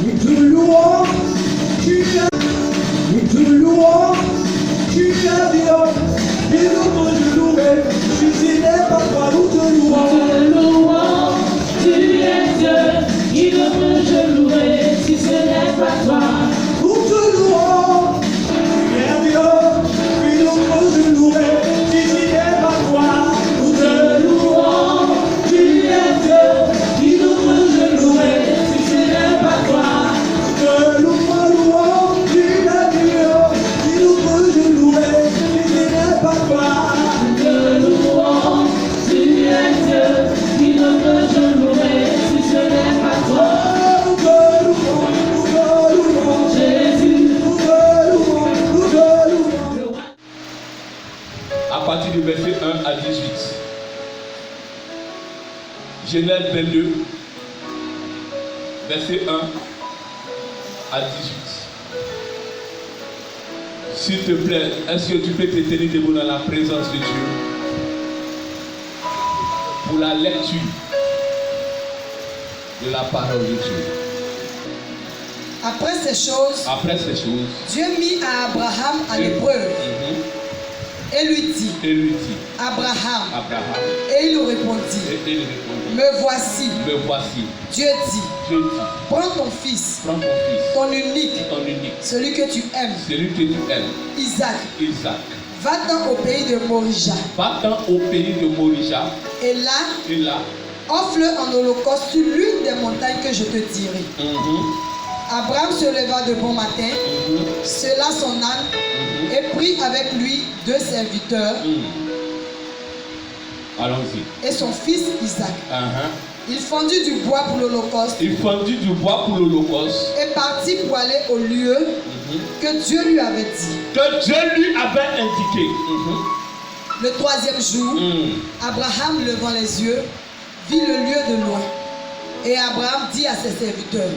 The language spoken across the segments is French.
Nous te louons, tu es. Nous te louons, tu es Dieu. Et nous te louons, si ce n'est pas toi, nous te louons. Tu es Dieu, qui devrait je louer si ce n'est pas toi. Nous te louons, tu es Dieu. Et nous te louons, si ce n'est pas toi. Nous te louons, tu es Dieu. Qui devrait je louer si ce n'est pas toi. Nous te louons, tu es Dieu. Qui devrait je louer si ce n'est pas toi. Nous te louons, tu es Dieu, qui devrait je louer si ce n'est pas toi. Jésus. À partir du verset 1 à 18. Genèse 22, verset 1 à 18. S'il te plaît, est-ce que tu peux te tenir debout dans la présence de Dieu pour la lecture de la parole de Dieu? Après ces choses, Dieu mit à Abraham à l'épreuve et lui dit, Abraham. Et il lui répondit, me voici. Dieu dit, prends ton fils, ton unique, celui que tu aimes, Isaac. Va-t'en au pays de Morija. Et là, offre-le en holocauste sur l'une des montagnes que je te dirai. Abraham se leva de bon matin, sella son âne et prit avec lui 2 serviteurs et son fils Isaac. Il fendit du bois pour l'holocauste et partit pour aller au lieu que Dieu lui avait dit. Le 3e jour, Abraham, levant les yeux, vit le lieu de loin. Et Abraham dit à ses serviteurs,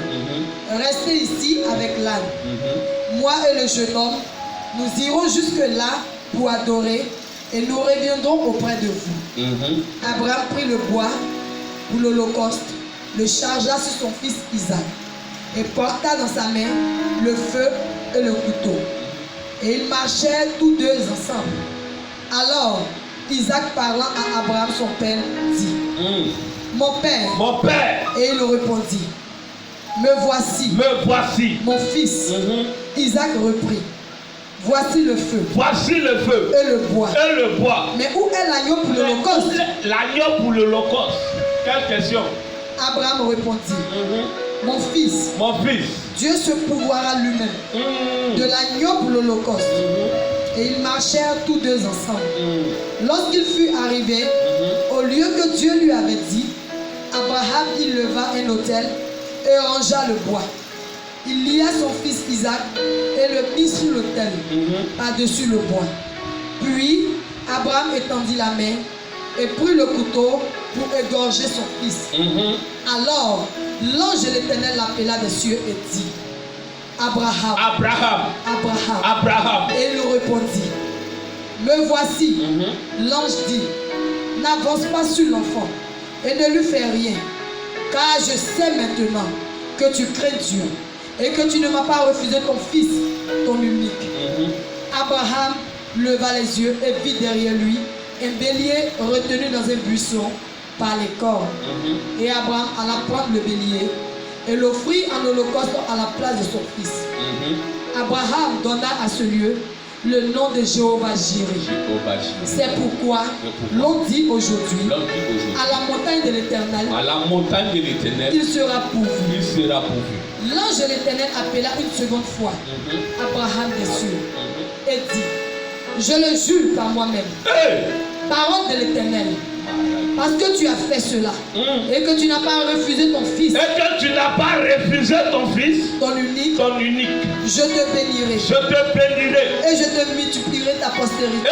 restez ici avec l'âne. Moi et le jeune homme, nous irons jusque-là pour adorer et nous reviendrons auprès de vous. Abraham prit le bois pour l'holocauste, le chargea sur son fils Isaac et porta dans sa main le feu et le couteau. Et ils marchèrent tous deux ensemble. Alors, Isaac parlant à Abraham son père dit, mon père. Et il répondit, me voici. Mon fils. Isaac reprit, voici le feu. Et le bois. Mais où est l'agneau pour l'holocauste? Quelle question? Abraham répondit, mon fils. Dieu se pourvoira lui-même de l'agneau pour l'holocauste. Et ils marchèrent tous deux ensemble. Lorsqu'il fut arrivé au lieu que Dieu lui avait dit, Abraham y leva un autel et rangea le bois. Il lia son fils Isaac et le mit sur l'autel, par-dessus le bois. Puis Abraham étendit la main et prit le couteau pour égorger son fils. Alors l'ange de l'Éternel l'appela des cieux et dit, Abraham. Et il répondit, me voici. L'ange dit, n'avance pas sur l'enfant et ne lui fais rien, car je sais maintenant que tu crains Dieu et que tu ne m'as pas refusé ton fils, ton unique. Abraham leva les yeux et vit derrière lui un bélier retenu dans un buisson par les cornes. Et Abraham alla prendre le bélier et l'offrit en holocauste à la place de son fils. Abraham donna à ce lieu le nom de Jéhovah Jireh. C'est pourquoi l'on dit aujourd'hui, à la montagne de l'Éternel, il sera pourvu. L'ange de l'Éternel appela une seconde fois Abraham des cieux et dit, je le jure par moi-même, parole de l'Éternel, parce que tu as fait cela et que tu n'as pas refusé ton fils, ton unique, je te bénirai et je te multiplierai ta postérité,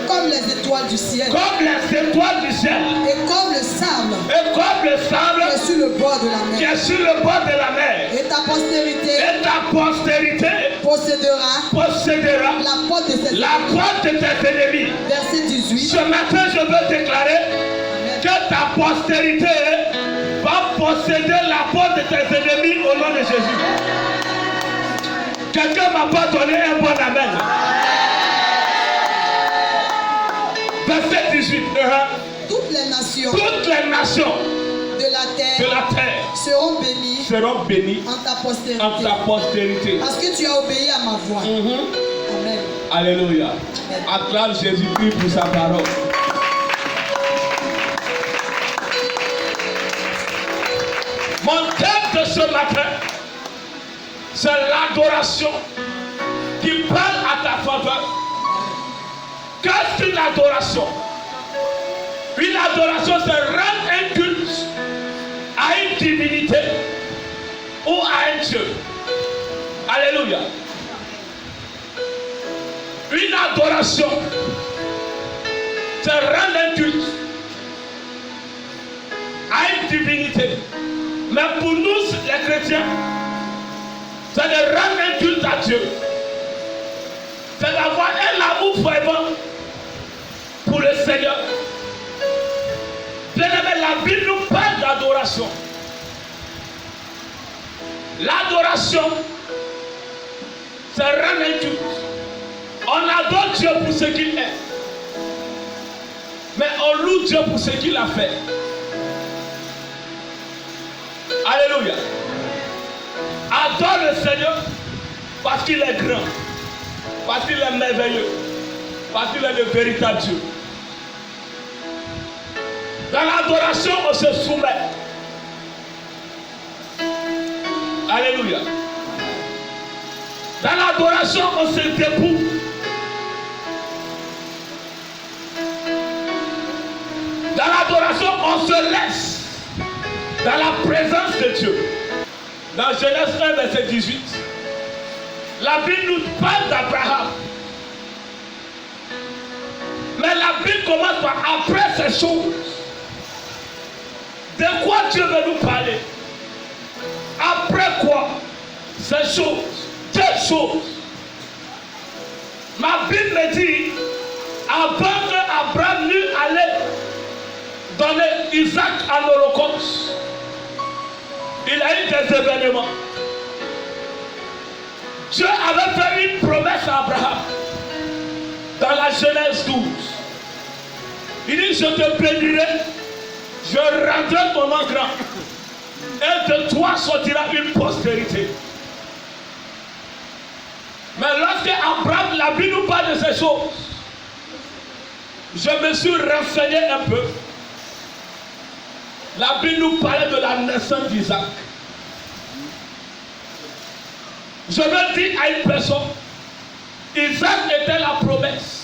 comme les étoiles du ciel, et comme le sable qui est sur le bord de la mer. Et ta postérité possédera la porte de tes ennemis. Verset 18. Ce matin, je veux déclarer que ta postérité va posséder la porte de tes ennemis au nom de Jésus. Quelqu'un m'a pas donné un bon amen. Verset 18. Toutes les nations De la terre seront bénies en ta postérité. Parce que tu as obéi à ma voix. Amen. Alléluia. Acclame Jésus-Christ pour sa parole. Mon thème de ce matin, c'est l'adoration qui parle à ta faveur. Qu'est-ce qu'une adoration? Une adoration, c'est rendre un culte à une divinité ou à un Dieu. Alléluia. Une adoration, c'est rendre un culte à une divinité. Mais pour nous, les chrétiens, c'est de rendre un culte à Dieu. C'est d'avoir un amour fervent pour le Seigneur. Bien aimé, la Bible nous parle d'adoration. L'adoration, c'est rendre un culte. On adore Dieu pour ce qu'il est. Mais on loue Dieu pour ce qu'il a fait. Alléluia. Adore le Seigneur parce qu'il est grand, parce qu'il est merveilleux, parce qu'il est le véritable Dieu. Dans l'adoration, on se soumet. Alléluia. Dans l'adoration, on se dépouille. Dans l'adoration, on se laisse dans la présence de Dieu. Dans Genèse 1, verset 18, la Bible nous parle d'Abraham. Mais la Bible commence par après ces choses. De quoi Dieu veut nous parler? Après quoi? Ces choses. Quelles choses? Ma Bible me dit, avant qu'Abraham n'eût allé donner Isaac en holocauste, il a eu des événements. Dieu avait fait une promesse à Abraham dans la Genèse 12. Il dit, je te bénirai, je rendrai ton nom grand, et de toi sortira une postérité. Mais lorsque Abraham, la Bible nous parle de ces choses, je me suis renseigné un peu. La Bible nous parlait de la naissance d'Isaac. Je veux dire à une personne, Isaac était la promesse.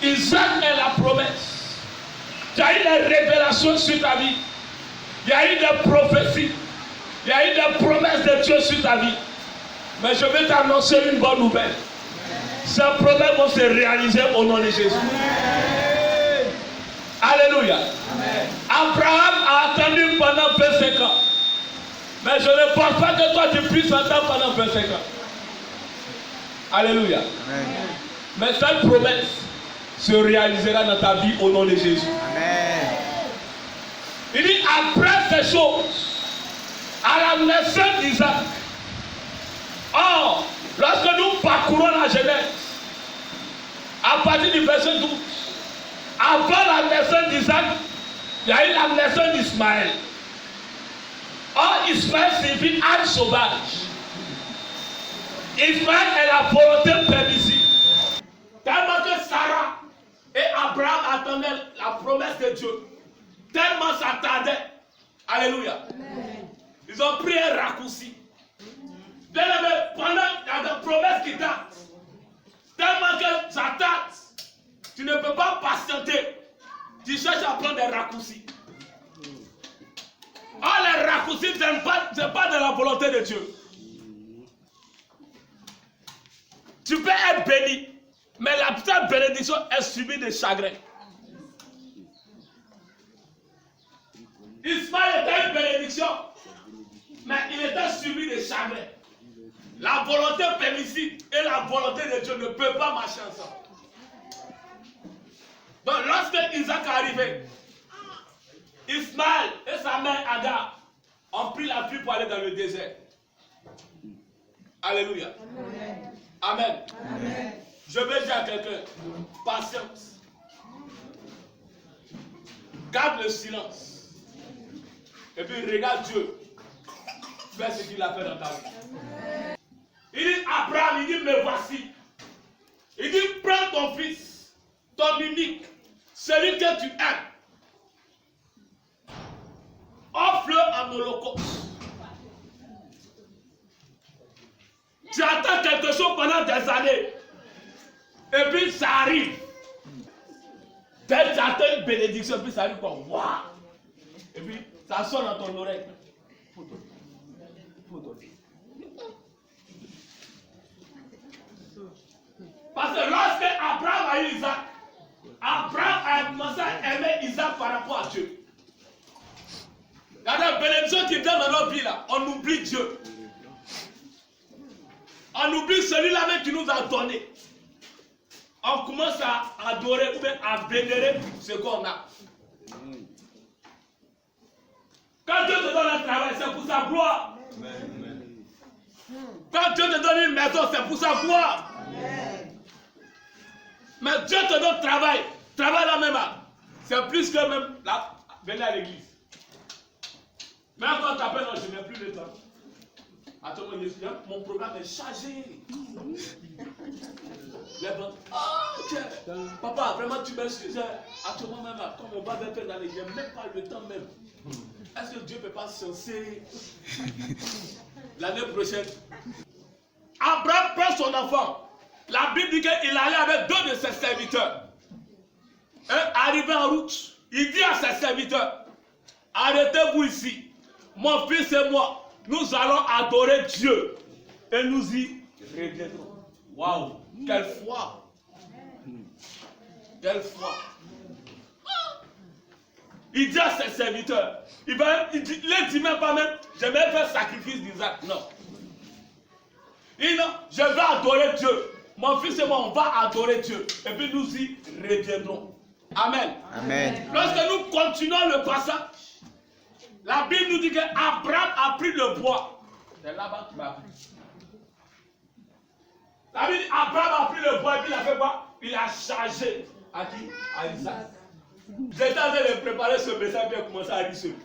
Isaac est la promesse. Il y a eu des révélations sur ta vie. Il y a eu des prophéties. Il y a eu des promesses de Dieu sur ta vie. Mais je vais t'annoncer une bonne nouvelle. Ces promesses vont se réaliser au nom de Jésus. Alléluia. Amen. Abraham a attendu pendant 25 ans. Mais je ne pense pas que toi tu puisses attendre pendant 25 ans. Alléluia. Amen. Mais cette promesse se réalisera dans ta vie au nom de Jésus. Amen. Il dit après ces choses, à la naissance d'Isaac. Or, lorsque nous parcourons la Genèse, à partir du verset 12, avant la naissance d'Isaac, il y a eu la naissance d'Ismaël. Or, Ismaël signifie âne sauvage. Ismaël est la volonté permissive. Tellement que Sarah et Abraham attendaient la promesse de Dieu. Tellement ça tardait. Alléluia. Ils ont pris un raccourci. Bien aimé, pendant il y a des promesses qui datent. Tellement que ça date. Tu ne peux pas patienter. Tu cherches à prendre des raccourcis. Or, les raccourcis, ce n'est pas de la volonté de Dieu. Tu peux être béni, mais la petite bénédiction est suivie de chagrin. Ismaël était une bénédiction, mais il était suivi de chagrin. La volonté permissive et la volonté de Dieu ne peuvent pas marcher ensemble. Donc lorsque Isaac est arrivé, Ismaël et sa mère Agar ont pris la pluie pour aller dans le désert. Alléluia. Amen. Amen. Je vais dire à quelqu'un, patience. Garde le silence. Et puis regarde Dieu. Fais ce qu'il a fait dans ta vie. Il dit Abraham, il dit me voici. Il dit prends ton fils, ton unique, celui que tu aimes. Offre-le en holocauste. Tu attends quelque chose pendant des années. Et puis ça arrive. Tu attends une bénédiction, puis ça arrive comme waouh. Et puis ça sonne dans ton oreille. Parce que lorsque Abraham a eu Isaac, Abraham a commencé à aimer Isaac par rapport à Dieu. Il y a des bénédictions qui viennent dans notre vie là. On oublie Dieu. On oublie celui-là même qui nous a donné. On commence à adorer ou à vénérer ce qu'on a. Quand Dieu te donne un travail, c'est pour sa gloire. Quand Dieu te donne une maison, c'est pour sa gloire. Mais Dieu te donne travail. Travail là même. C'est plus que même là. Venez à l'église. Même quand tu appelles, je n'ai plus le temps. Attends, mon programme est chargé. Les blancs, papa, vraiment tu m'excuses. Actuellement même, comme on va faire dans les, j'ai même pas le temps même. Est-ce que Dieu ne peut pas censer l'année prochaine? Abraham prend son enfant. La Bible dit qu'il allait avec deux de ses serviteurs. Arrivé en route, il dit à ses serviteurs, arrêtez-vous ici. Mon fils et moi, nous allons adorer Dieu. Et nous y reviendrons. Waouh, quelle foi! Quelle foi! Il dit à ses serviteurs, il ne dit même pas même, je vais faire sacrifice d'Isaac. Non. Il dit non, je vais adorer Dieu. Mon fils et moi, on va adorer Dieu. Et puis nous y reviendrons. Amen. Amen. Lorsque nous continuons le passage, la Bible nous dit qu'Abraham a pris le bois. C'est là-bas qu'il m'a pris. La Bible dit Abraham a pris le bois et puis il a fait quoi? Il a chargé à qui? À Isaac. J'étais en train de préparer ce message et puis il a commencé à lire celui.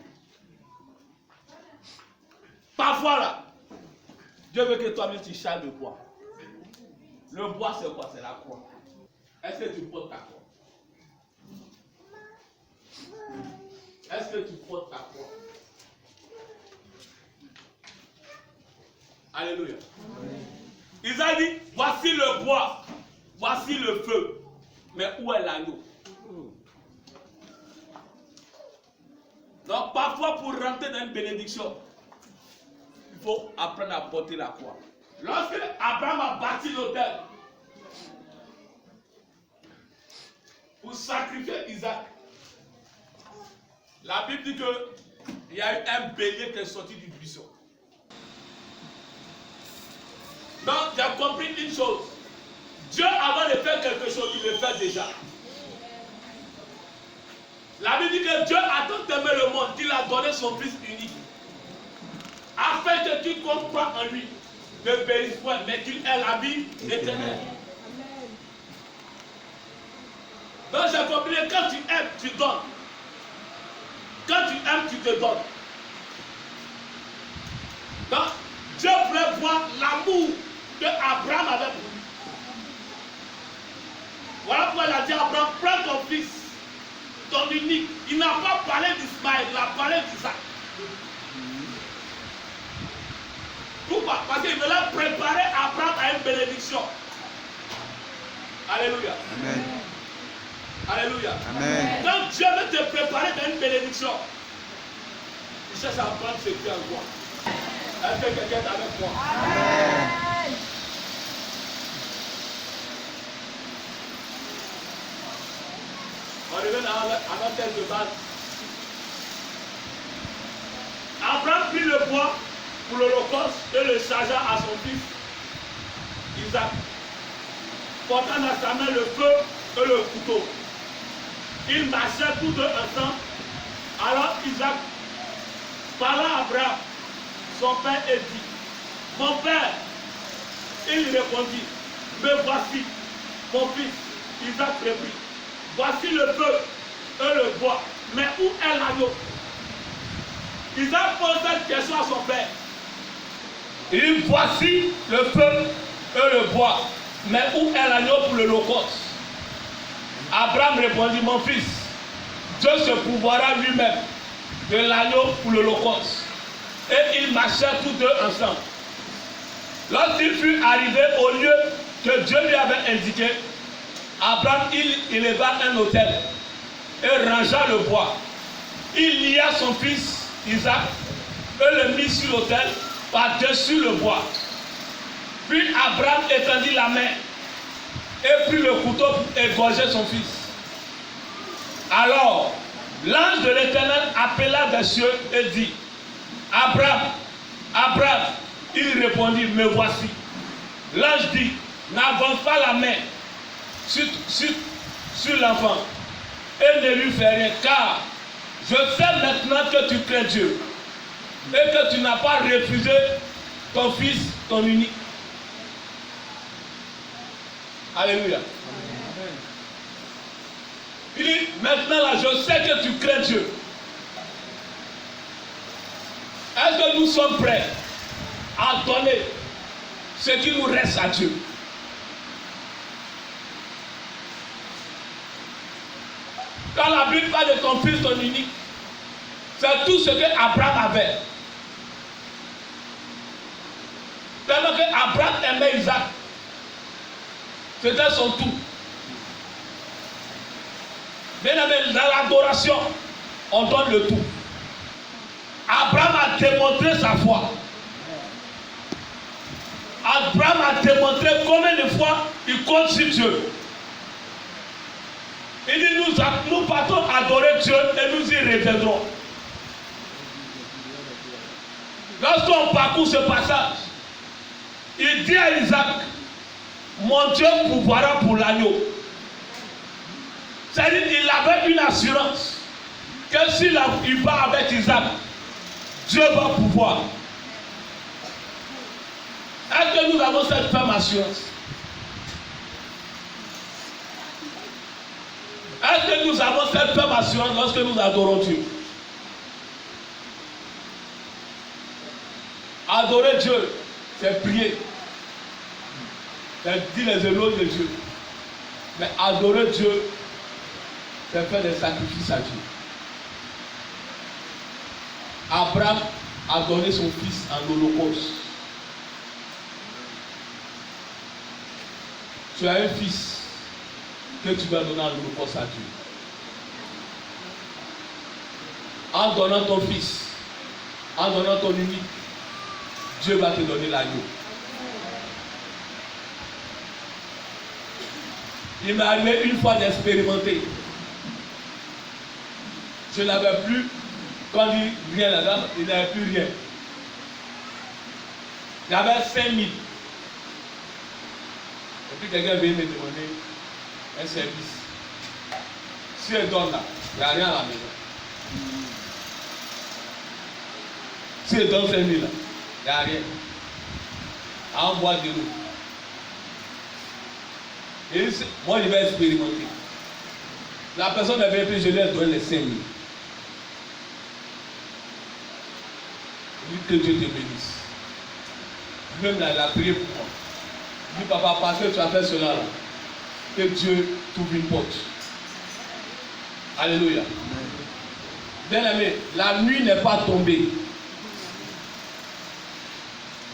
Parfois là, Dieu veut que toi-même tu charges le bois. Le bois c'est quoi? C'est la croix. Est-ce que tu portes ta croix? Est-ce que tu portes ta croix? Alléluia. Isaac dit, voici le bois, voici le feu. Mais où est l'agneau? Donc parfois pour rentrer dans une bénédiction, il faut apprendre à porter la croix. Lorsque Abraham a bâti l'autel pour sacrifier Isaac, la Bible dit qu'il y a eu un bélier qui est sorti du buisson. Donc, j'ai compris une chose. Dieu, avant de faire quelque chose, il le fait déjà. La Bible dit que Dieu a tant aimé le monde qu'il a donné son Fils unique. Afin que quiconque croit en lui ne périsse point, mais qu'il ait la vie éternelle. Donc, j'ai compris que quand tu aimes, tu donnes. Quand tu aimes, tu te donnes. Donc, Dieu voulait voir l'amour que Abraham avait pour lui. Voilà pourquoi il a dit à Abraham, prends ton fils, ton unique. Il n'a pas parlé d'Ismaël, il a parlé d'Isaac. Pourquoi? Parce qu'il voulait préparer Abraham à une bénédiction. Alléluia. Amen. Alléluia. Amen. Quand Dieu veut te préparer dans une bénédiction, il cherche à prendre ce qui est en toi. Est-ce que quelqu'un est avec moi? Amen. On revient à notre thème de base. Abraham prit le bois pour l'holocauste et le chargea à son fils Isaac, portant dans sa main le feu et le couteau. Ils marchaient tous deux ensemble Alors Isaac parla à Abraham, son père, et dit, mon père. Il répondit, me voici, mon fils. Isaac reprit, voici le feu et le bois, mais où est l'agneau? Isaac pose cette question à son père. Il dit, voici le feu et le bois, mais où est l'agneau pour l'holocauste? Abraham répondit, mon fils, Dieu se pourvoira lui-même de l'agneau pour l'holocauste. Et ils marchèrent tous deux ensemble. Lorsqu'il fut arrivé au lieu que Dieu lui avait indiqué, Abraham il éleva un autel et rangea le bois. Il lia son fils Isaac et le mit sur l'autel par-dessus le bois. Puis Abraham étendit la main et prit le couteau pour égorger son fils. Alors, l'ange de l'Éternel appela des cieux et dit, Abraham, Abraham. Il répondit, me voici. L'ange dit, n'avance pas la main sur l'enfant et ne lui fais rien, car je sais maintenant que tu crains Dieu et que tu n'as pas refusé ton fils, ton unique. Alléluia. Il dit, maintenant là, je sais que tu crains Dieu. Est-ce que nous sommes prêts à donner ce qui nous reste à Dieu? Quand la Bible parle de ton fils, ton unique, c'est tout ce que Abraham avait. Tellement que Abraham aimait Isaac. C'était son tout. Bien aimé, dans l'adoration, on donne le tout. Abraham a démontré sa foi. Abraham a démontré combien de fois il compte sur Dieu. Il dit, nous partons adorer Dieu et nous y reviendrons. Lorsqu'on parcourt ce passage, il dit à Isaac, mon Dieu pourvoira pour l'agneau. C'est-à-dire qu'il avait une assurance que s'il part avec Isaac, Dieu va pouvoir. Est-ce que nous avons cette ferme assurance? Est-ce que nous avons cette ferme assurance lorsque nous adorons Dieu? Adorer Dieu, c'est prier. C'est dire les éloges de Dieu. Mais adorer Dieu, c'est faire des sacrifices à Dieu. Abraham a donné son fils en holocauste. Tu as un fils que tu vas donner en holocauste à Dieu. En donnant ton fils, en donnant ton unique, Dieu va te donner l'agneau. Il m'est arrivé une fois d'expérimenter. Je n'avais plus, quand il dit rien là-dedans, il n'avait plus rien. J'avais 5 000. Et puis quelqu'un vient me demander un service. Si elle donne là, il n'y a rien à la maison. Si elle donne 5 000 là, il n'y a rien. En bois de l'eau. Et moi je vais expérimenter. La personne avait pris, je lui ai donné les 5 000. Que Dieu te bénisse. Même là, il a prié pour moi. Il dit, papa, parce que tu as fait cela là, que Dieu t'ouvre une porte. Alléluia. Bien aimé, la nuit n'est pas tombée.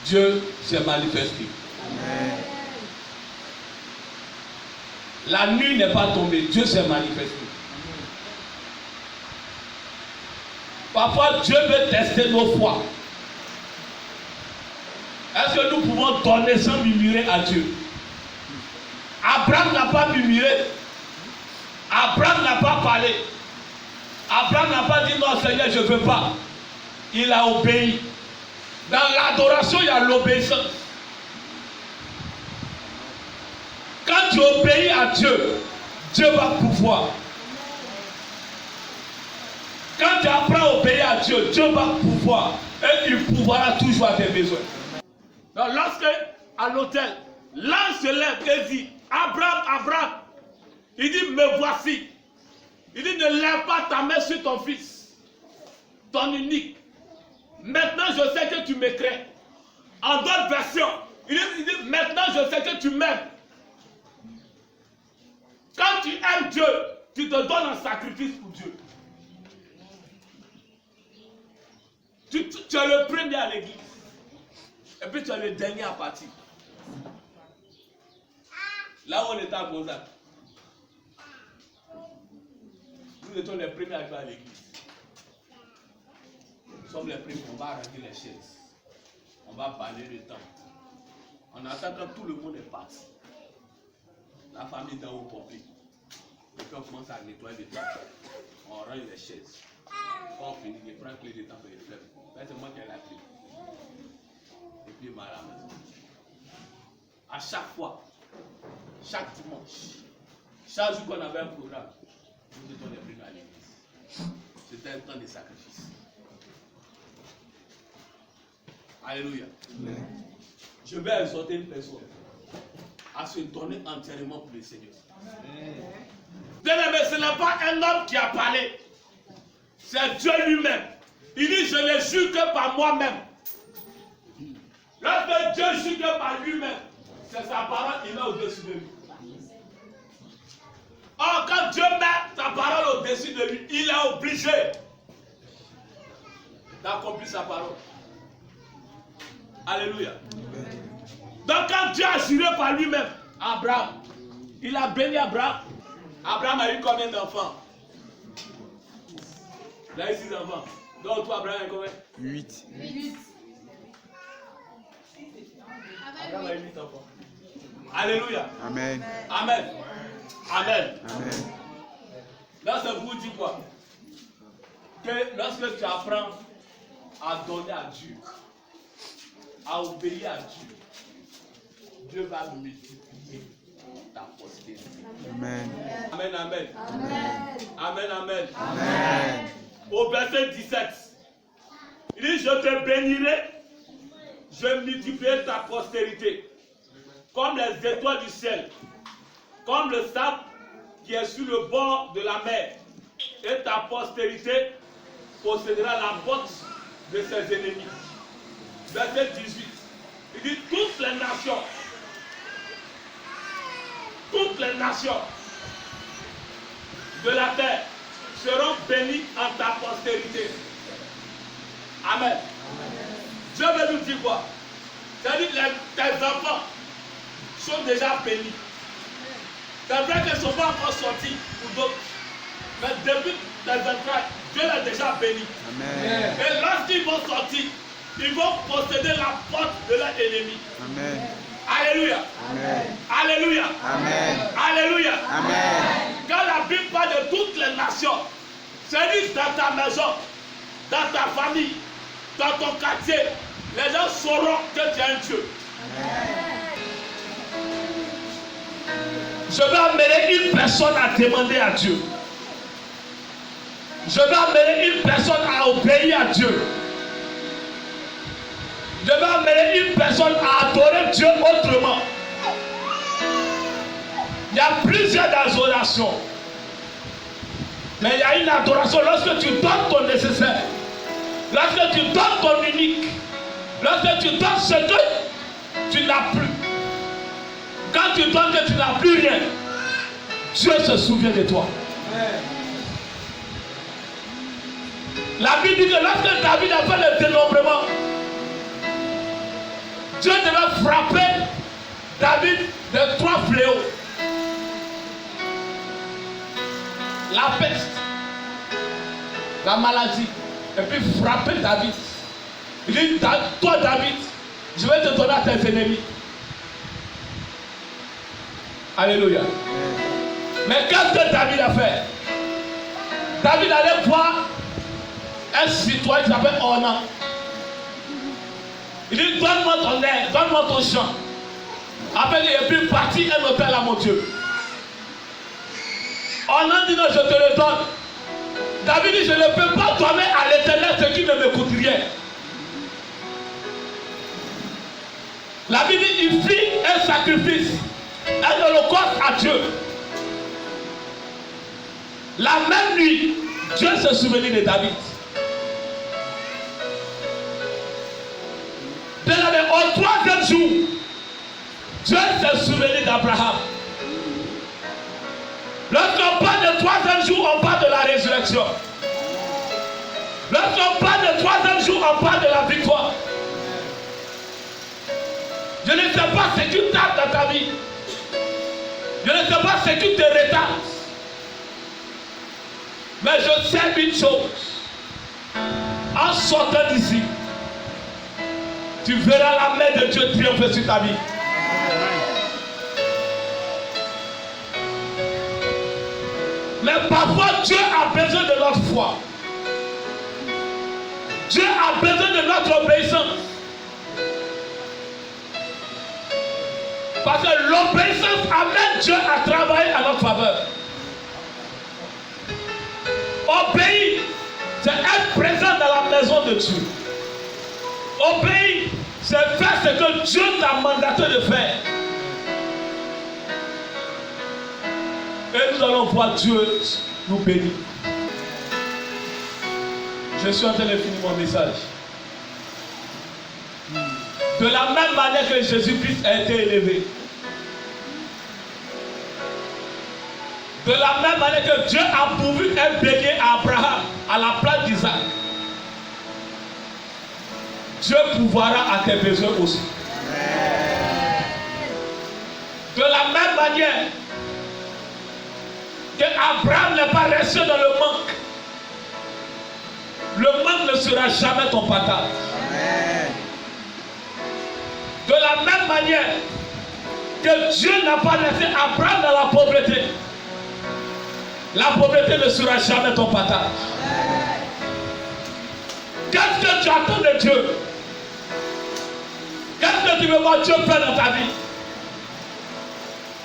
Dieu s'est manifesté. Amen. La nuit n'est pas tombée. Dieu s'est manifesté. Parfois, Dieu veut tester nos foi. Est-ce que nous pouvons donner sans murmurer à Dieu? Abraham n'a pas murmuré. Abraham n'a pas parlé. Abraham n'a pas dit non Seigneur je ne veux pas. Il a obéi. Dans l'adoration il y a l'obéissance. Quand tu obéis à Dieu, Dieu va pouvoir. Quand tu apprends à obéir à Dieu, Dieu va pouvoir et il pourvoira toujours à tes besoins. Donc lorsque à l'autel, l'ange se lève et dit, Abraham, Abraham, il dit, me voici. Il dit, ne lève pas ta main sur ton fils, ton unique. Maintenant je sais que tu me crains. En d'autres versions, il dit, maintenant je sais que tu m'aimes. Quand tu aimes Dieu, tu te donnes un sacrifice pour Dieu. Tu es le premier à l'église. Et puis tu es le dernier à partir. Là où on était à Gonzague, nous étions les premiers à aller à l'église. Nous sommes les premiers, on va arranger les chaises. On va balayer le temps. On attend quand tout le monde est parti. La famille d'en haut complet. Et puis on commence à nettoyer le temps. On range les chaises. Quand on finit, il prend la clé de temps pour les fleurs. C'est moi qui ai la clé. Et puis il m'a à la maison. À chaque fois, chaque dimanche, chaque jour qu'on avait un programme, nous étions les premiers à l'église. C'était un temps de sacrifice. Alléluia. Je vais exhorter une personne à se donner entièrement pour le Seigneur. Bien-aimé, ce n'est pas un homme qui a parlé, c'est Dieu lui-même. Il dit, je ne jure que par moi-même. Lorsque Dieu jure que par lui-même, c'est sa parole, il est au-dessus de lui. Or, quand Dieu met sa parole au-dessus de lui, il est obligé d'accomplir sa parole. Alléluia. Donc quand Dieu a juré par lui-même, Abraham, il a béni Abraham. Abraham a eu combien d'enfants? Il a eu 6 enfants. Donc toi, Abraham a eu combien? 8. Abraham a eu 8 enfants. Alléluia. Amen. Amen. Amen. Amen. Là, ça vous dit quoi? Que lorsque tu apprends à donner à Dieu, à obéir à Dieu, Dieu va multiplier ta postérité. Amen. Amen, amen. Amen, amen. Amen. Au verset 17, il dit, je te bénirai, je multiplierai ta postérité, comme les étoiles du ciel, comme le sable qui est sur le bord de la mer, et ta postérité possédera la botte de ses ennemis. Verset 18, il dit, toutes les nations de la terre seront bénies en ta postérité. Amen. Dieu veut nous dire quoi? C'est-à-dire que tes enfants sont déjà bénis. C'est vrai qu'ils ne sont pas encore sortis pour d'autres. Mais depuis tes entrailles, Dieu les a déjà bénis. Amen. Et lorsqu'ils vont sortir, ils vont posséder la porte de leur ennemi. Amen. Alléluia. Amen. Alléluia. Amen. Alléluia. Amen. Quand la Bible parle de toutes les nations, c'est-à-dire dans ta maison, dans ta famille, dans ton quartier, les gens sauront que tu es un Dieu. Je vais amener une personne à demander à Dieu. Je vais amener une personne à obéir à Dieu. Je vais amener une personne à adorer Dieu autrement. Il y a plusieurs adorations. Mais il y a une adoration lorsque tu donnes ton nécessaire. Lorsque tu donnes ton unique. Lorsque tu donnes ce que tu n'as plus. Quand tu donnes que tu n'as plus rien, Dieu se souvient de toi. La Bible dit que lorsque David a fait le dénombrement, Dieu devait frapper David de 3 fléaux. La peste, la maladie, et puis frapper David. Il dit, toi David, je vais te donner à tes ennemis. Alléluia. Mais qu'est-ce que David a fait? David allait voir un citoyen qui s'appelle Ornan. Il dit, donne-moi ton air, donne-moi ton champ. Après, il est plus parti et me fait là, mon Dieu. Ornan dit, non, je te le donne. David dit, je ne peux pas donner à l'Éternel ce qui ne me coûte rien. La Bible dit, il fit un sacrifice, un holocauste à Dieu. La même nuit, Dieu se souvenait de David. Au troisième jour, Dieu se souvenait d'Abraham. Lorsqu'on parle de troisième jour, on parle de la résurrection. Lorsqu'on parle de troisième jour, on parle de la victoire. Je ne sais pas ce qui tarde dans ta vie. Je ne sais pas ce qui te retarde. Mais je sais une chose. En sortant d'ici, tu verras la main de Dieu triompher sur ta vie. Mais parfois Dieu a besoin de notre foi. Dieu a besoin de notre obéissance. Parce que l'obéissance amène Dieu à travailler à notre faveur. Obéir, c'est être présent dans la maison de Dieu. Obéir, c'est faire ce que Dieu t'a mandaté de faire. Et nous allons voir Dieu nous bénir. Je suis en train de finir mon message. De la même manière que Jésus-Christ a été élevé. De la même manière que Dieu a pourvu un bélier à Abraham à la place d'Isaac. Dieu pourvoira à tes besoins aussi. De la même manière que Abraham n'est pas resté dans le manque ne sera jamais ton partage. De la même manière que Dieu n'a pas laissé Abraham dans la pauvreté ne sera jamais ton partage. Qu'est-ce que tu attends de Dieu? Qu'est-ce que tu veux voir Dieu faire dans ta vie?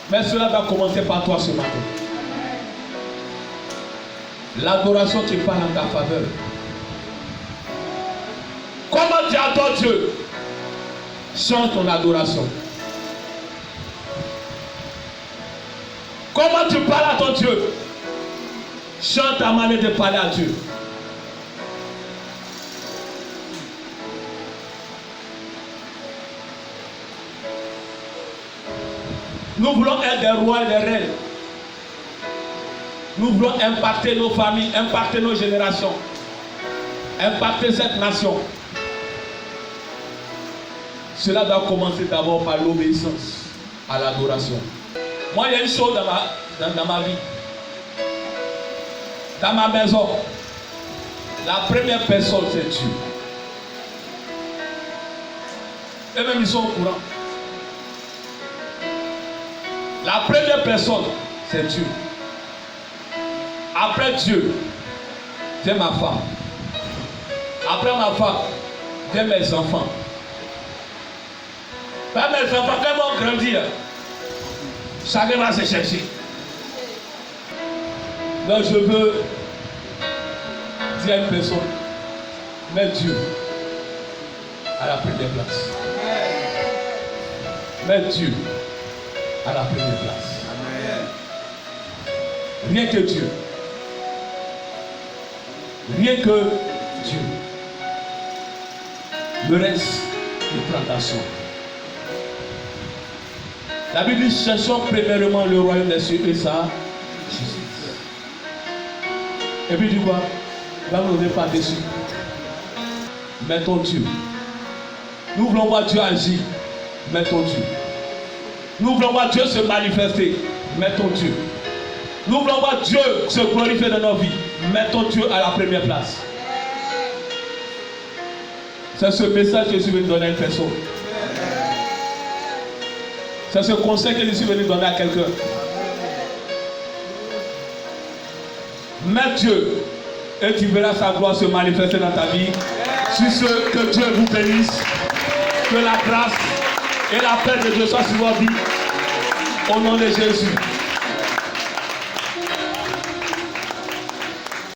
Mais cela va commencer par toi ce matin. L'adoration qui parle en ta faveur. Comment tu adores Dieu? Chante ton adoration. Comment tu parles à ton Dieu? Chante ta manière de parler à Dieu. Nous voulons être des rois et des reines. Nous voulons impacter nos familles, impacter nos générations, impacter cette nation. Cela doit commencer d'abord par l'obéissance à l'adoration. Moi, il y a une chose dans ma vie. Dans ma maison, la première personne, c'est Dieu. Et même ils sont au courant. La première personne, c'est Dieu. Après Dieu, c'est ma femme. Après ma femme, c'est mes enfants. Pas mes enfants, quand ils vont grandir, chacun va se chercher. Donc je veux dire à une personne, mets Dieu à la première place. Mets Dieu à la première place. Rien que Dieu. Rien que Dieu. Le reste, il prend ta soin. La Bible dit, cherchons premièrement le royaume des cieux et sa justice. Et puis, dis quoi? Va nous revenir par-dessus. Mettons Dieu. Nous voulons voir Dieu agir. Mettons Dieu. Nous voulons voir Dieu se manifester. Mettons Dieu. Nous voulons voir Dieu se glorifier dans nos vies. Mettons Dieu à la première place. C'est ce message que je suis venu donner à une personne. C'est ce conseil que je suis venu donner à quelqu'un. Mets Dieu et tu verras sa gloire se manifester dans ta vie. Sur ce, que Dieu vous bénisse. Que la grâce et la paix de Dieu soient sur vos vies. Au nom de Jésus.